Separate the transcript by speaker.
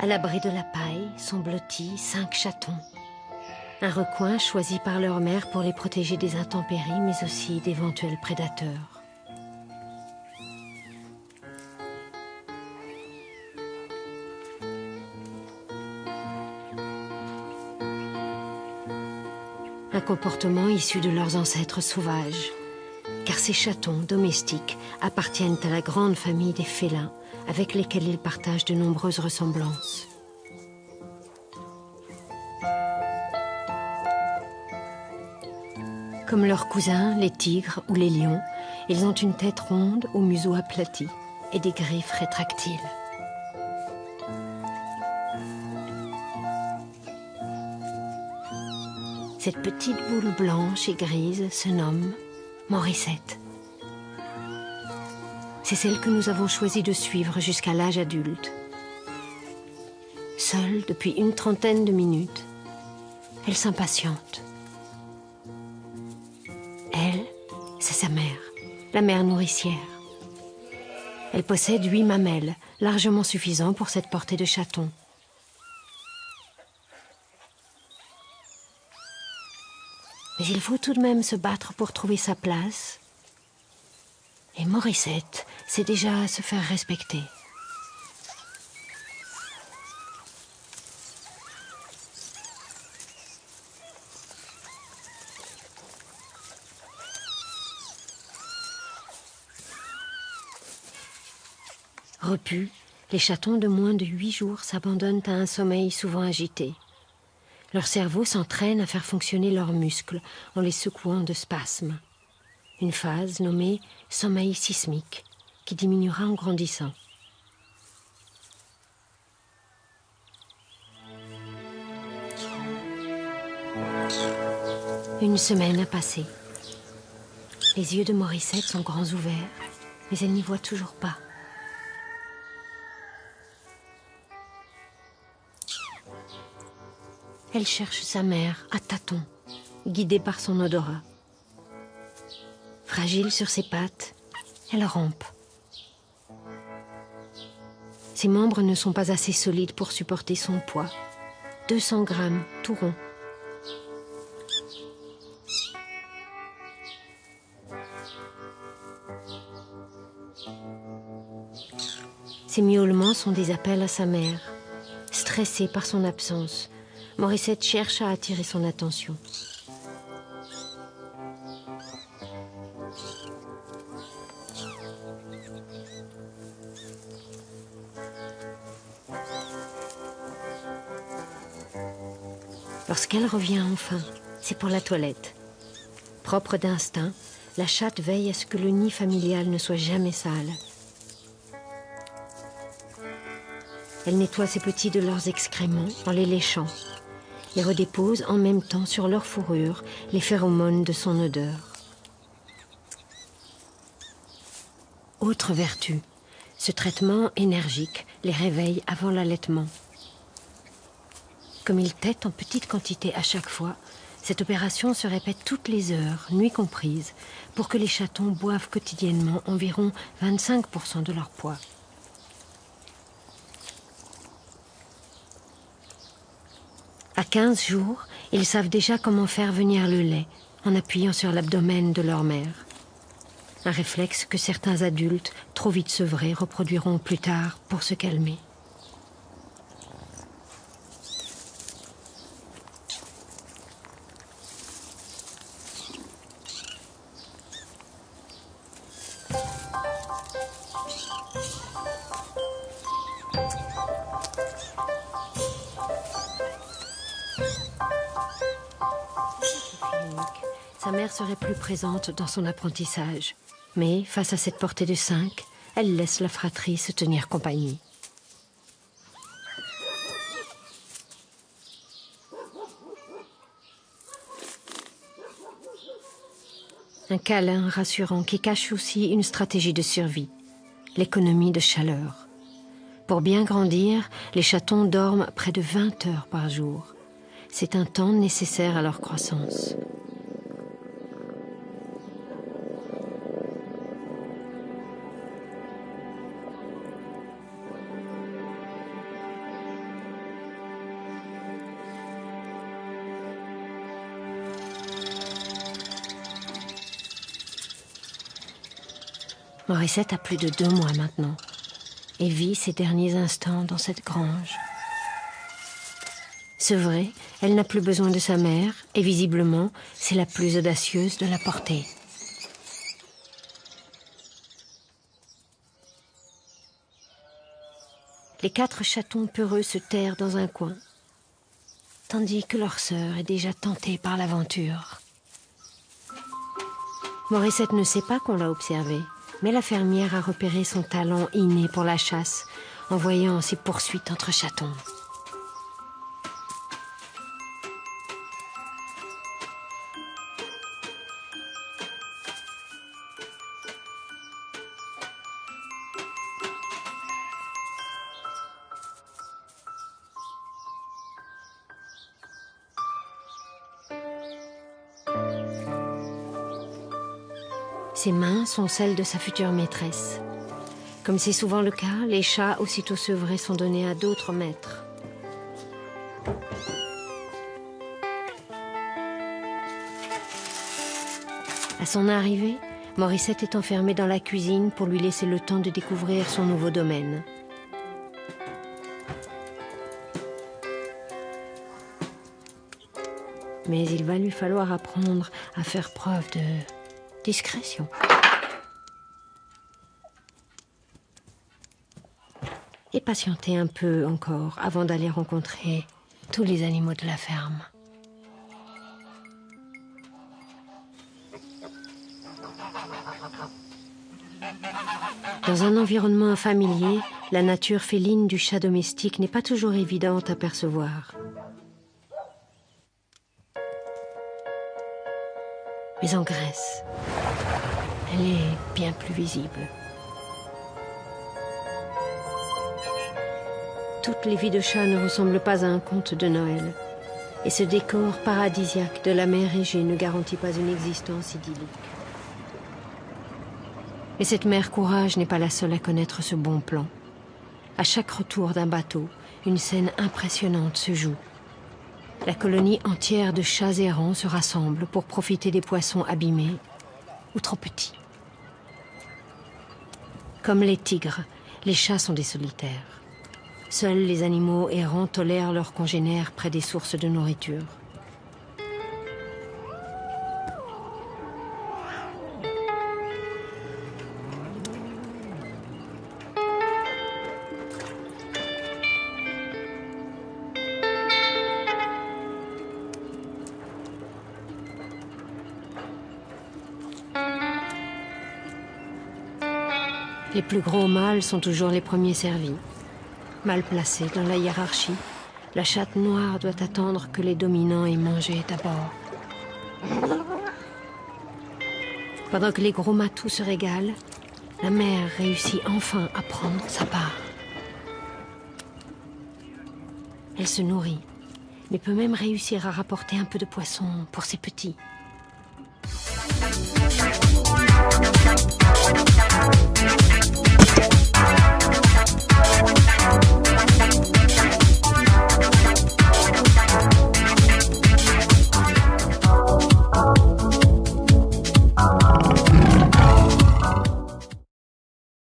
Speaker 1: l'abri de la paille sont blottis 5 chatons. Un recoin choisi par leur mère pour les protéger des intempéries, mais aussi d'éventuels prédateurs. Un comportement issu de leurs ancêtres sauvages, car ces chatons domestiques appartiennent à la grande famille des félins, avec lesquels ils partagent de nombreuses ressemblances. Comme leurs cousins, les tigres ou les lions, ils ont une tête ronde au museau aplati et des griffes rétractiles. Cette petite boule blanche et grise se nomme Morissette. C'est celle que nous avons choisi de suivre jusqu'à l'âge adulte. Seule depuis une trentaine de minutes, elle s'impatiente. Elle, c'est sa mère, la mère nourricière. Elle possède 8 mamelles, largement suffisants pour cette portée de chaton. Mais il faut tout de même se battre pour trouver sa place. Et Morissette sait déjà se faire respecter. Repus, les chatons de moins de 8 jours s'abandonnent à un sommeil souvent agité. Leur cerveau s'entraîne à faire fonctionner leurs muscles en les secouant de spasmes. Une phase nommée sommeil sismique qui diminuera en grandissant. Une semaine a passé. Les yeux de Morissette sont grands ouverts, mais elle n'y voit toujours pas. Elle cherche sa mère à tâtons, guidée par son odorat. Fragile sur ses pattes, elle rampe. Ses membres ne sont pas assez solides pour supporter son poids. 200 grammes, tout rond. Ses miaulements sont des appels à sa mère. Stressée par son absence, Morissette cherche à attirer son attention. Lorsqu'elle revient enfin, c'est pour la toilette. Propre d'instinct, la chatte veille à ce que le nid familial ne soit jamais sale. Elle nettoie ses petits de leurs excréments en les léchant et redépose en même temps sur leur fourrure les phéromones de son odeur. Autre vertu, ce traitement énergique les réveille avant l'allaitement. Comme ils tètent en petite quantité à chaque fois, cette opération se répète toutes les heures, nuit comprise, pour que les chatons boivent quotidiennement environ 25% de leur poids. À 15 jours, ils savent déjà comment faire venir le lait en appuyant sur l'abdomen de leur mère. Un réflexe que certains adultes, trop vite sevrés, reproduiront plus tard pour se calmer. Sa mère serait plus présente dans son apprentissage. Mais, face à cette portée de 5, elle laisse la fratrie se tenir compagnie. Un câlin rassurant qui cache aussi une stratégie de survie, l'économie de chaleur. Pour bien grandir, les chatons dorment près de 20 heures par jour. C'est un temps nécessaire à leur croissance. Morissette a plus de 2 mois maintenant et vit ses derniers instants dans cette grange. Sevrée, elle n'a plus besoin de sa mère et visiblement, c'est la plus audacieuse de la porter. Les 4 chatons peureux se terrent dans un coin, tandis que leur sœur est déjà tentée par l'aventure. Morissette ne sait pas qu'on l'a observée, mais la fermière a repéré son talent inné pour la chasse en voyant ses poursuites entre chatons. Ses mains sont celles de sa future maîtresse. Comme c'est souvent le cas, les chats, aussitôt sevrés, sont donnés à d'autres maîtres. À son arrivée, Morissette est enfermée dans la cuisine pour lui laisser le temps de découvrir son nouveau domaine. Mais il va lui falloir apprendre à faire preuve de discrétion. Et patienter un peu encore avant d'aller rencontrer tous les animaux de la ferme. Dans un environnement familier, la nature féline du chat domestique n'est pas toujours évidente à percevoir. Mais en Grèce, elle est bien plus visible. Toutes les vies de chat ne ressemblent pas à un conte de Noël. Et ce décor paradisiaque de la mer Égée ne garantit pas une existence idyllique. Mais cette mère Courage n'est pas la seule à connaître ce bon plan. À chaque retour d'un bateau, une scène impressionnante se joue. La colonie entière de chats errants se rassemble pour profiter des poissons abîmés ou trop petits. Comme les tigres, les chats sont des solitaires. Seuls les animaux errants tolèrent leurs congénères près des sources de nourriture. Les plus gros mâles sont toujours les premiers servis. Mal placée dans la hiérarchie, la chatte noire doit attendre que les dominants aient mangé d'abord. Pendant que les gros matous se régalent, la mère réussit enfin à prendre sa part. Elle se nourrit, mais peut même réussir à rapporter un peu de poisson pour ses petits.